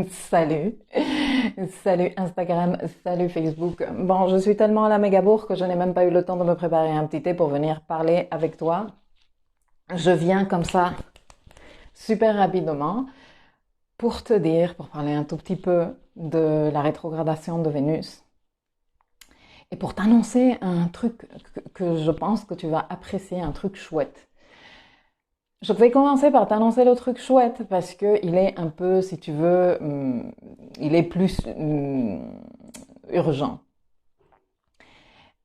Salut, salut Instagram, salut Facebook. Bon, je suis tellement à la méga bourre que je n'ai même pas eu le temps de me préparer un petit thé pour venir parler avec toi. Je viens comme ça, super rapidement, pour te dire, pour parler un tout petit peu de la rétrogradation de Vénus et pour t'annoncer un truc que je pense que tu vas apprécier, un truc chouette. Je vais commencer par t'annoncer le truc chouette parce que il est un peu, si tu veux, il est plus urgent.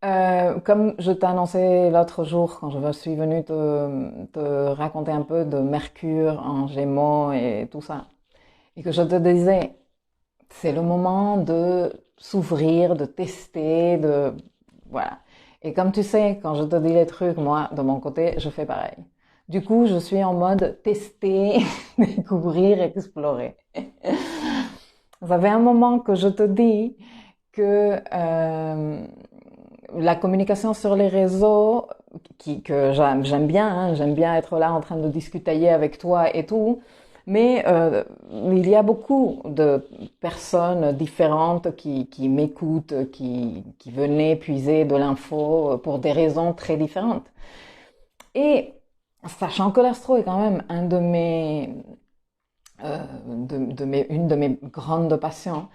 Comme je t'ai annoncé l'autre jour quand je suis venue te raconter un peu de Mercure en Gémeaux et tout ça, et que je te disais, c'est le moment de s'ouvrir, de tester, de voilà. Et comme tu sais, quand je te dis les trucs, moi, de mon côté, je fais pareil. Du coup, je suis en mode tester, découvrir, explorer. Ça fait un moment que je te dis que la communication sur les réseaux, que j'aime bien, hein, j'aime bien être là en train de discuter avec toi et tout, mais il y a beaucoup de personnes différentes qui m'écoutent, qui venaient puiser de l'info pour des raisons très différentes. Et sachant que l'astro est quand même un de mes, une de mes grandes passions,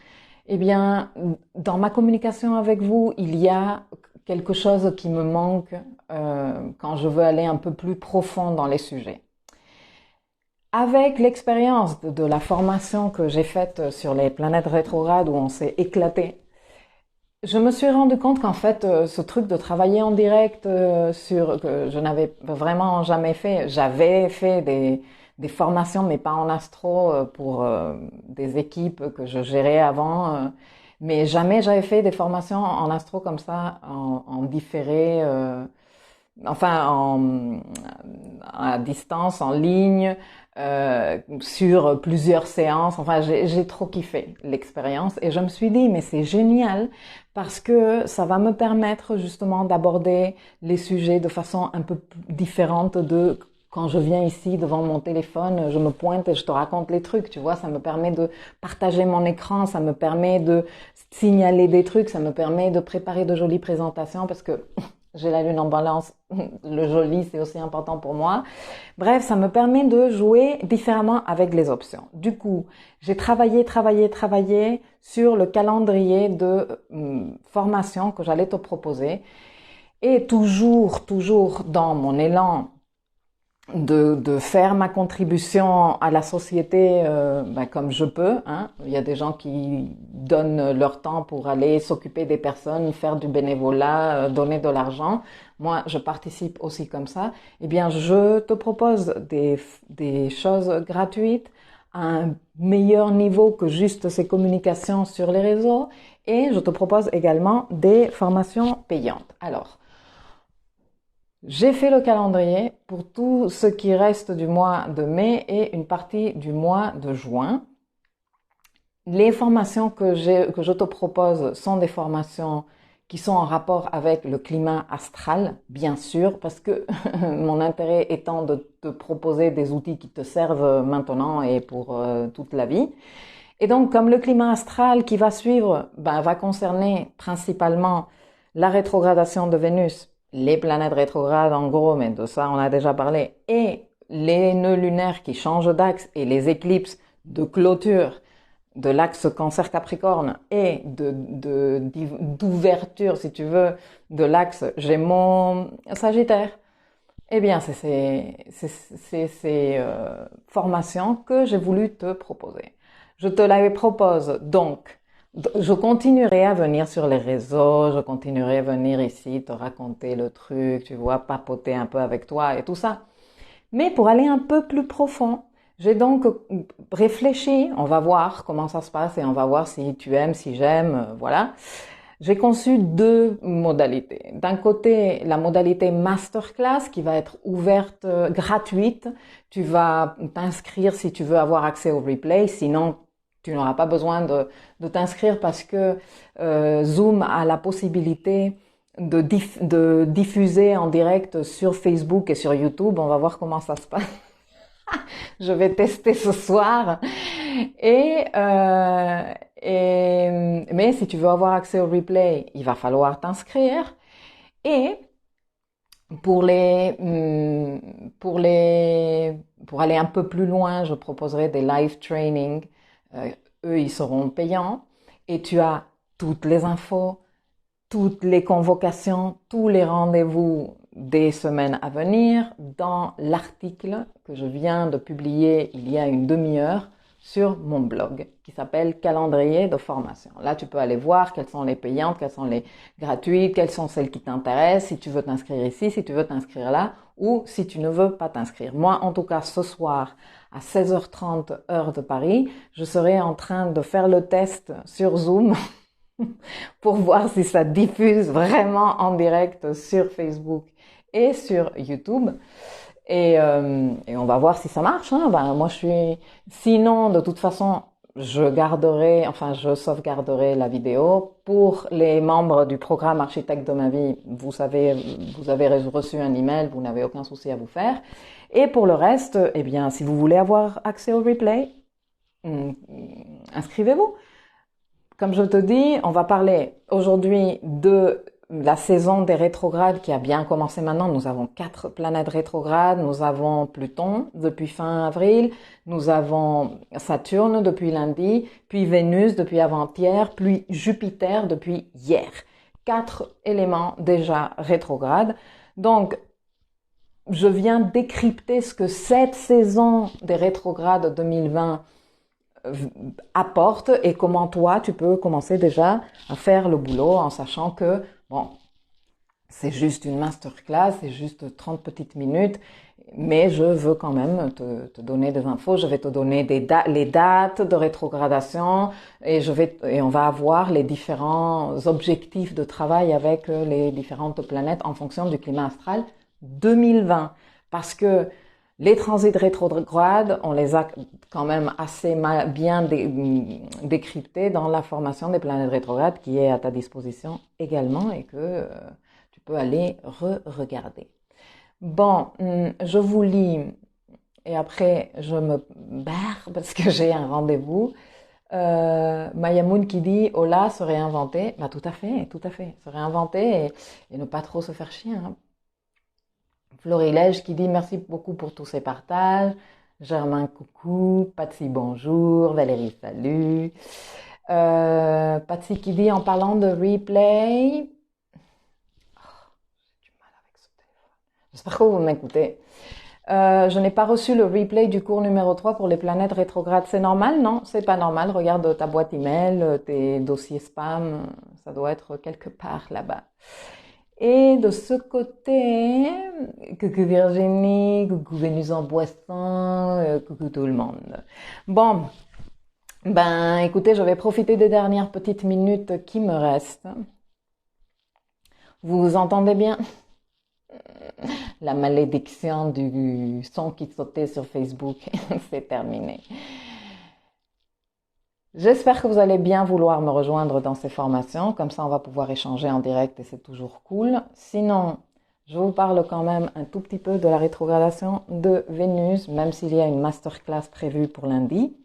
eh bien, dans ma communication avec vous, il y a quelque chose qui me manque quand je veux aller un peu plus profond dans les sujets. Avec l'expérience de la formation que j'ai faite sur les planètes rétrogrades où on s'est éclaté, je me suis rendu compte qu'en fait, ce truc de travailler en direct que je n'avais vraiment jamais fait, j'avais fait des formations, mais pas en astro, pour des équipes que je gérais avant, mais jamais j'avais fait des formations en astro comme ça, en différé, à distance, en ligne, sur plusieurs séances. Enfin, j'ai trop kiffé l'expérience et je me suis dit, mais c'est génial parce que ça va me permettre justement d'aborder les sujets de façon un peu différente de quand je viens ici devant mon téléphone, je me pointe et je te raconte les trucs, tu vois, ça me permet de partager mon écran, ça me permet de signaler des trucs, ça me permet de préparer de jolies présentations parce que j'ai la lune en balance, le joli c'est aussi important pour moi. Bref, ça me permet de jouer différemment avec les options. Du coup, j'ai travaillé sur le calendrier de formation que j'allais te proposer. Et toujours dans mon élan de faire ma contribution à la société comme je peux. Hein. Il y a des gens qui donnent leur temps pour aller s'occuper des personnes, faire du bénévolat, donner de l'argent. Moi, je participe aussi comme ça. Eh bien, je te propose des choses gratuites à un meilleur niveau que juste ces communications sur les réseaux. Et je te propose également des formations payantes. Alors, j'ai fait le calendrier pour tout ce qui reste du mois de mai et une partie du mois de juin. Les formations que je te propose sont des formations qui sont en rapport avec le climat astral, bien sûr, parce que mon intérêt étant de te proposer des outils qui te servent maintenant et pour toute la vie. Et donc, comme le climat astral qui va suivre va concerner principalement la rétrogradation de Vénus, les planètes rétrogrades en gros, mais de ça on a déjà parlé, et les nœuds lunaires qui changent d'axe et les éclipses de clôture de l'axe Cancer-Capricorne et d'ouverture, si tu veux, de l'axe Gémeaux-Sagittaire. Eh bien, c'est ces formations que j'ai voulu te proposer. Je te les propose donc. Je continuerai à venir sur les réseaux, je continuerai à venir ici te raconter le truc, tu vois, papoter un peu avec toi et tout ça. Mais pour aller un peu plus profond, j'ai donc réfléchi, on va voir comment ça se passe et on va voir si tu aimes, si j'aime, voilà. J'ai conçu deux modalités. D'un côté, la modalité masterclass qui va être ouverte, gratuite. Tu vas t'inscrire si tu veux avoir accès au replay, sinon tu n'auras pas besoin de t'inscrire parce que Zoom a la possibilité de diffuser en direct sur Facebook et sur YouTube. On va voir comment ça se passe. Je vais tester ce soir. Mais si tu veux avoir accès au replay, il va falloir t'inscrire. Et pour aller un peu plus loin, je proposerai des live training. Eux, ils seront payants. Et tu as toutes les infos, toutes les convocations, tous les rendez-vous des semaines à venir dans l'article que je viens de publier il y a une demi-heure sur mon blog qui s'appelle Calendrier de formation. Là, tu peux aller voir quelles sont les payantes, quelles sont les gratuites, quelles sont celles qui t'intéressent, si tu veux t'inscrire ici, si tu veux t'inscrire là, ou si tu ne veux pas t'inscrire. Moi, en tout cas, ce soir, à 16h30 heure de Paris, je serai en train de faire le test sur Zoom pour voir si ça diffuse vraiment en direct sur Facebook et sur YouTube. Et on va voir si ça marche. Hein. Moi, sinon, de toute façon, je sauvegarderai la vidéo. Pour les membres du programme Architecte de ma vie, vous avez reçu un email, vous n'avez aucun souci à vous faire. Et pour le reste, eh bien, si vous voulez avoir accès au replay, inscrivez-vous. Comme je te dis, on va parler aujourd'hui de la saison des rétrogrades qui a bien commencé maintenant. Nous avons 4 planètes rétrogrades. Nous avons Pluton depuis fin avril. Nous avons Saturne depuis lundi, puis Vénus depuis avant-hier, puis Jupiter depuis hier. 4 éléments déjà rétrogrades. Donc, je viens décrypter ce que cette saison des rétrogrades 2020 apporte et comment toi tu peux commencer déjà à faire le boulot en sachant que bon, c'est juste une masterclass, c'est juste 30 petites minutes, mais je veux quand même te donner des infos. Je vais te donner les dates de rétrogradation et on va avoir les différents objectifs de travail avec les différentes planètes en fonction du climat astral 2020. Parce que les transits rétrogrades, on les a quand même assez bien décryptés dans la formation des planètes rétrogrades qui est à ta disposition également et que tu peux aller regarder. Bon, je vous lis et après je me barre parce que j'ai un rendez-vous. Mayamoun qui dit Ola se réinventer. Bah tout à fait, se réinventer et ne pas trop se faire chier. Hein. Florilège qui dit merci beaucoup pour tous ces partages. Germain coucou, Patsy bonjour, Valérie salut. Patsy qui dit en parlant de replay. J'ai du mal avec ce téléphone. J'espère que vous m'écoutez. Je n'ai pas reçu le replay du cours numéro 3 pour les planètes rétrogrades. C'est normal? Non, c'est pas normal. Regarde ta boîte email, tes dossiers spam. Ça doit être quelque part là-bas. Et de ce côté, coucou Virginie, coucou Vénus en boisson, coucou tout le monde. Bon, écoutez, je vais profiter des dernières petites minutes qui me restent. Vous entendez bien? La malédiction du son qui sautait sur Facebook, c'est terminé. J'espère que vous allez bien vouloir me rejoindre dans ces formations, comme ça on va pouvoir échanger en direct et c'est toujours cool. Sinon, je vous parle quand même un tout petit peu de la rétrogradation de Vénus, même s'il y a une masterclass prévue pour lundi.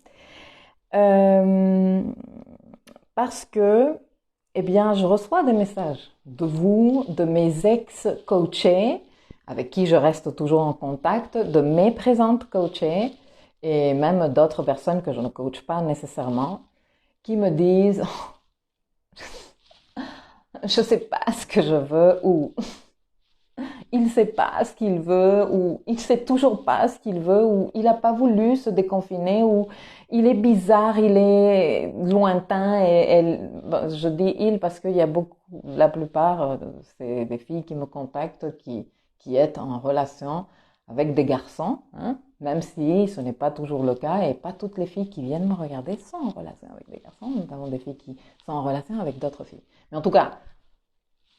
Parce que, eh bien, je reçois des messages de vous, de mes ex-coachés, avec qui je reste toujours en contact, de mes présentes coachées, et même d'autres personnes que je ne coach pas nécessairement, qui me disent je sais pas ce que je veux ou il sait pas ce qu'il veut ou il sait toujours pas ce qu'il veut ou il a pas voulu se déconfiner ou il est bizarre, il est lointain et je dis il parce qu'il y a la plupart c'est des filles qui me contactent qui est en relation avec des garçons, hein, même si ce n'est pas toujours le cas et pas toutes les filles qui viennent me regarder sont en relation avec des garçons. Nous avons des filles qui sont en relation avec d'autres filles. Mais en tout cas,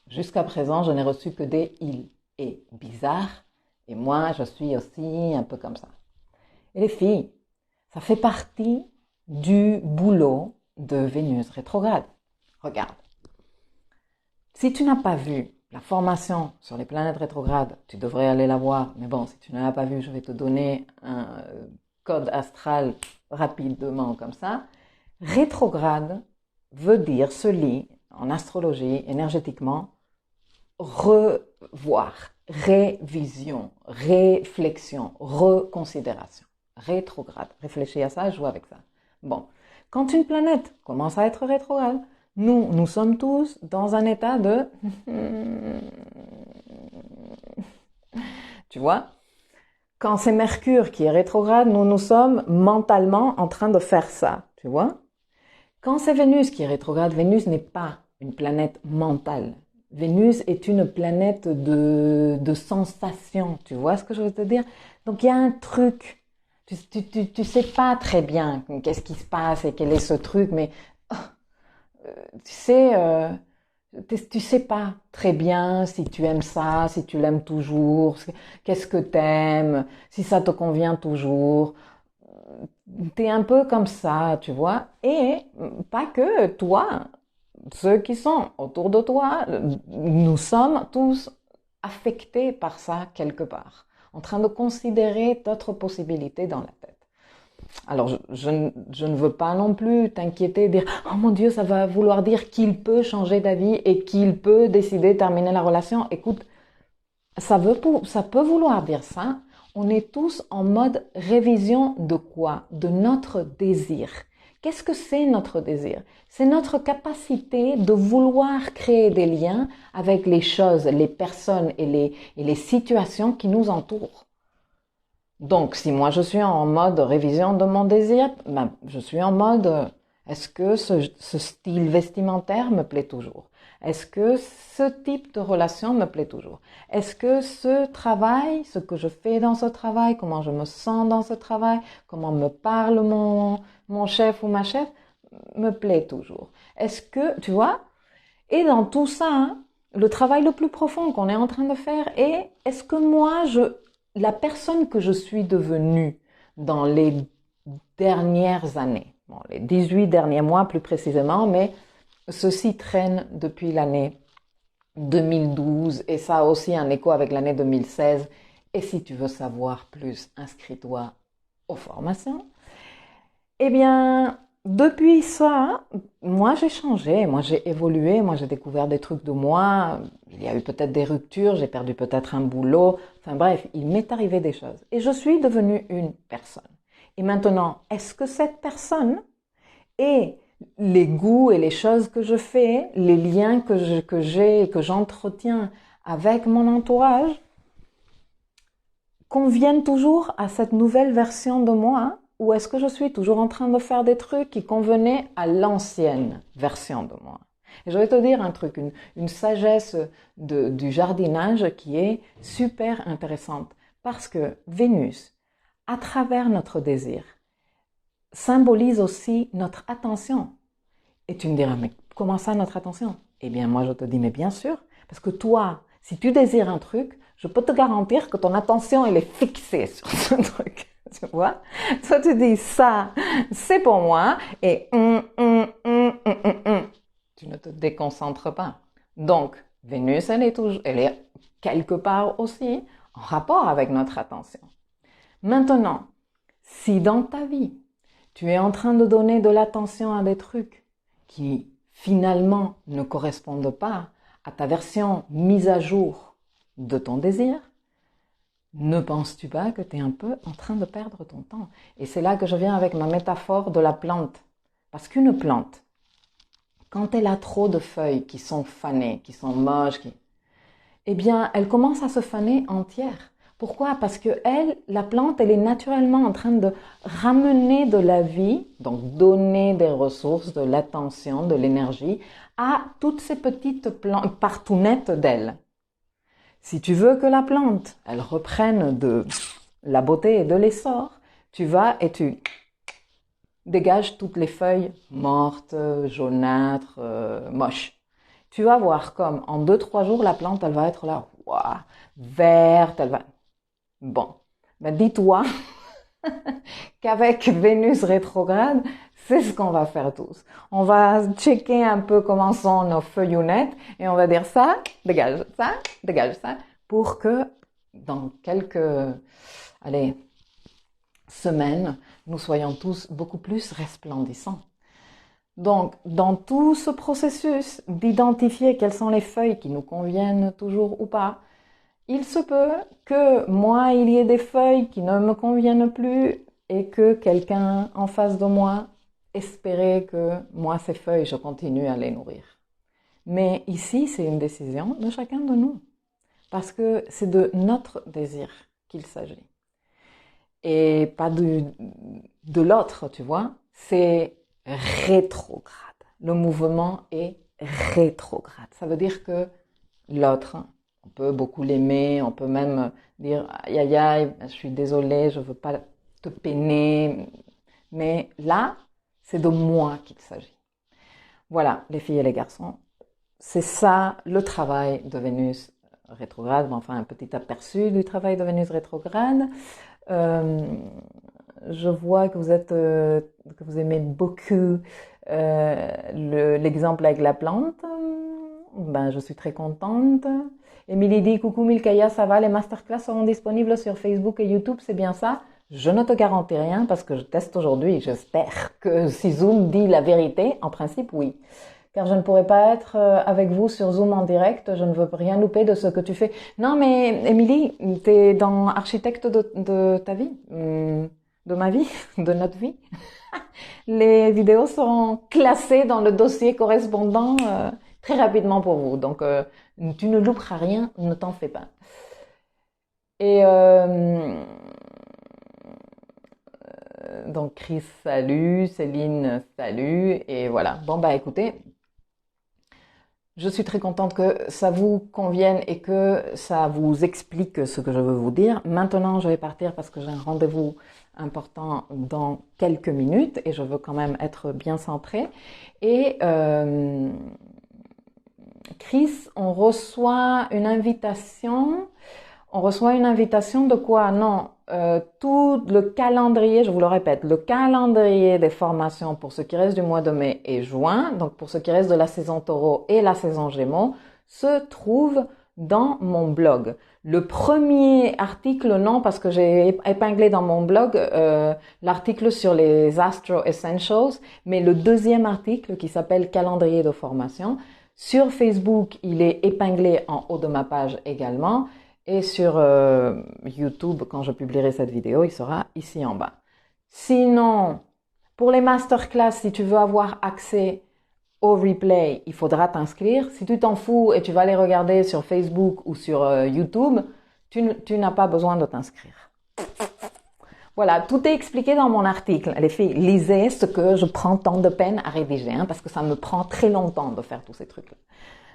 jusqu'à présent, je n'ai reçu que des il est bizarre et moi, je suis aussi un peu comme ça. Et les filles, ça fait partie du boulot de Vénus rétrograde. Regarde, si tu n'as pas vu la formation sur les planètes rétrogrades, tu devrais aller la voir. Mais bon, si tu ne l'as pas vu, je vais te donner un code astral rapidement comme ça. Rétrograde veut dire, se lit en astrologie, énergétiquement, revoir, révision, réflexion, reconsidération. Rétrograde. Réfléchis à ça, joue avec ça. Bon. Quand une planète commence à être rétrograde, nous sommes tous dans un état de... Tu vois? Quand c'est Mercure qui est rétrograde, nous sommes mentalement en train de faire ça. Tu vois? Quand c'est Vénus qui est rétrograde, Vénus n'est pas une planète mentale. Vénus est une planète de sensations. Tu vois ce que je veux te dire? Donc il y a un truc. Tu sais pas très bien qu'est-ce qui se passe et quel est ce truc, mais tu sais pas très bien si tu aimes ça, si tu l'aimes toujours, qu'est-ce que t'aimes, si ça te convient toujours. T'es un peu comme ça, tu vois. Et pas que toi, ceux qui sont autour de toi, nous sommes tous affectés par ça quelque part, en train de considérer d'autres possibilités dans la tête. Alors, je ne veux pas non plus t'inquiéter, dire « Oh mon Dieu, ça va vouloir dire qu'il peut changer d'avis et qu'il peut décider de terminer la relation. » Écoute, ça peut vouloir dire ça. On est tous en mode révision de quoi? De notre désir. Qu'est-ce que c'est notre désir? C'est notre capacité de vouloir créer des liens avec les choses, les personnes et les situations qui nous entourent. Donc, si moi je suis en mode révision de mon désir, ben, je suis en mode est-ce que ce style vestimentaire me plaît toujours? Est-ce que ce type de relation me plaît toujours? Est-ce que ce travail, ce que je fais dans ce travail, comment je me sens dans ce travail, comment me parle mon chef ou ma chef, me plaît toujours? Est-ce que, tu vois? Et dans tout ça, hein, le travail le plus profond qu'on est en train de faire est, est-ce que moi, la personne que je suis devenue dans les dernières années, bon, les 18 derniers mois plus précisément, mais ceci traîne depuis l'année 2012 et ça a aussi un écho avec l'année 2016. Et si tu veux savoir plus, inscris-toi aux formations. Eh bien, depuis ça, moi j'ai changé, moi j'ai évolué, moi j'ai découvert des trucs de moi, il y a eu peut-être des ruptures, j'ai perdu peut-être un boulot, enfin bref, il m'est arrivé des choses. Et je suis devenue une personne. Et maintenant, est-ce que cette personne et les goûts et les choses que je fais, les liens que j'ai et que j'entretiens avec mon entourage, conviennent toujours à cette nouvelle version de moi? Ou est-ce que je suis toujours en train de faire des trucs qui convenaient à l'ancienne version de moi? Et je vais te dire un truc, une sagesse du jardinage qui est super intéressante. Parce que Vénus, à travers notre désir, symbolise aussi notre attention. Et tu me diras, mais comment ça notre attention? Eh bien, moi je te dis, mais bien sûr, parce que toi, si tu désires un truc, je peux te garantir que ton attention, elle est fixée sur ce truc. Tu vois? Toi, tu dis ça, c'est pour moi, et tu ne te déconcentres pas. Donc, Vénus, elle est quelque part aussi en rapport avec notre attention. Maintenant, si dans ta vie, tu es en train de donner de l'attention à des trucs qui finalement ne correspondent pas à ta version mise à jour de ton désir, ne penses-tu pas que tu es un peu en train de perdre ton temps? Et c'est là que je viens avec ma métaphore de la plante. Parce qu'une plante, quand elle a trop de feuilles qui sont fanées, qui sont moches, eh bien, elle commence à se faner entière. Pourquoi? Parce que la plante, elle est naturellement en train de ramener de la vie, donc donner des ressources, de l'attention, de l'énergie, à toutes ces petites partounettes d'elle. Si tu veux que la plante, elle reprenne de la beauté et de l'essor, tu vas et tu dégages toutes les feuilles mortes, jaunâtres, moches. Tu vas voir comme en 2-3 jours, la plante, elle va être là, ouah, verte, elle va... Bon, ben dis-toi qu'avec Vénus rétrograde, c'est ce qu'on va faire tous. On va checker un peu comment sont nos feuillonnettes et on va dire ça, dégage ça, pour que dans quelques, semaines, nous soyons tous beaucoup plus resplendissants. Donc, dans tout ce processus d'identifier quelles sont les feuilles qui nous conviennent toujours ou pas, il se peut que moi, il y ait des feuilles qui ne me conviennent plus et que quelqu'un en face de moi espérait que moi, ces feuilles, je continue à les nourrir. Mais ici, c'est une décision de chacun de nous. Parce que c'est de notre désir qu'il s'agit. Et pas de l'autre, tu vois. C'est rétrograde. Le mouvement est rétrograde. Ça veut dire que l'autre, on peut beaucoup l'aimer, on peut même dire aïe aïe aïe, je suis désolée, je veux pas te peiner. Mais là, c'est de moi qu'il s'agit. Voilà, les filles et les garçons. C'est ça le travail de Vénus rétrograde, enfin un petit aperçu du travail de Vénus rétrograde. Je vois que que vous aimez beaucoup l'exemple avec la plante. Ben, je suis très contente. Émilie dit coucou Milkaya, ça va? Les masterclass seront disponibles sur Facebook et YouTube, c'est bien ça? Je ne te garantis rien parce que je teste aujourd'hui. J'espère que si Zoom dit la vérité, en principe oui. Car je ne pourrais pas être avec vous sur Zoom en direct, je ne veux rien louper de ce que tu fais. Non mais Émilie, t'es dans architecte de ta vie, de ma vie, de notre vie. Les vidéos seront classées dans le dossier correspondant très rapidement pour vous. Donc tu ne louperas rien, ne t'en fais pas. Et donc Chris, salut, Céline, salut, et voilà. Bon bah écoutez, je suis très contente que ça vous convienne et que ça vous explique ce que je veux vous dire. Maintenant, je vais partir parce que j'ai un rendez-vous important dans quelques minutes et je veux quand même être bien centrée. Et Chris, on reçoit une invitation. On reçoit une invitation de quoi? Non, tout le calendrier, je vous le répète, le calendrier des formations pour ce qui reste du mois de mai et juin, donc pour ce qui reste de la saison Taureau et la saison Gémeaux, se trouve dans mon blog. Le premier article, non, parce que j'ai épinglé dans mon blog l'article sur les Astro Essentials, mais le deuxième article qui s'appelle Calendrier de formation, sur Facebook, il est épinglé en haut de ma page également. Et sur YouTube, quand je publierai cette vidéo, il sera ici en bas. Sinon, pour les masterclass, si tu veux avoir accès au replay, il faudra t'inscrire. Si tu t'en fous et tu vas les regarder sur Facebook ou sur YouTube, tu n'as pas besoin de t'inscrire. Voilà, tout est expliqué dans mon article. Les filles, lisez ce que je prends tant de peine à rédiger, hein, parce que ça me prend très longtemps de faire tous ces trucs-là.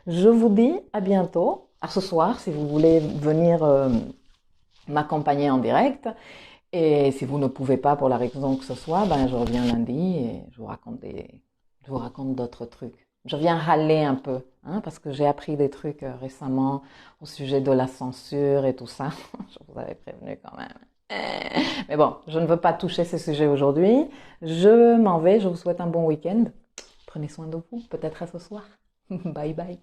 Je vous dis à bientôt. À ce soir, si vous voulez venir m'accompagner en direct. Et si vous ne pouvez pas pour la raison que ce soit, ben je reviens lundi et je vous raconte d'autres trucs. Je viens râler un peu, hein, parce que j'ai appris des trucs récemment au sujet de la censure et tout ça. Je vous avais prévenu quand même. Mais bon, je ne veux pas toucher ces sujets aujourd'hui. Je m'en vais, je vous souhaite un bon week-end. Prenez soin de vous, peut-être à ce soir. Bye bye.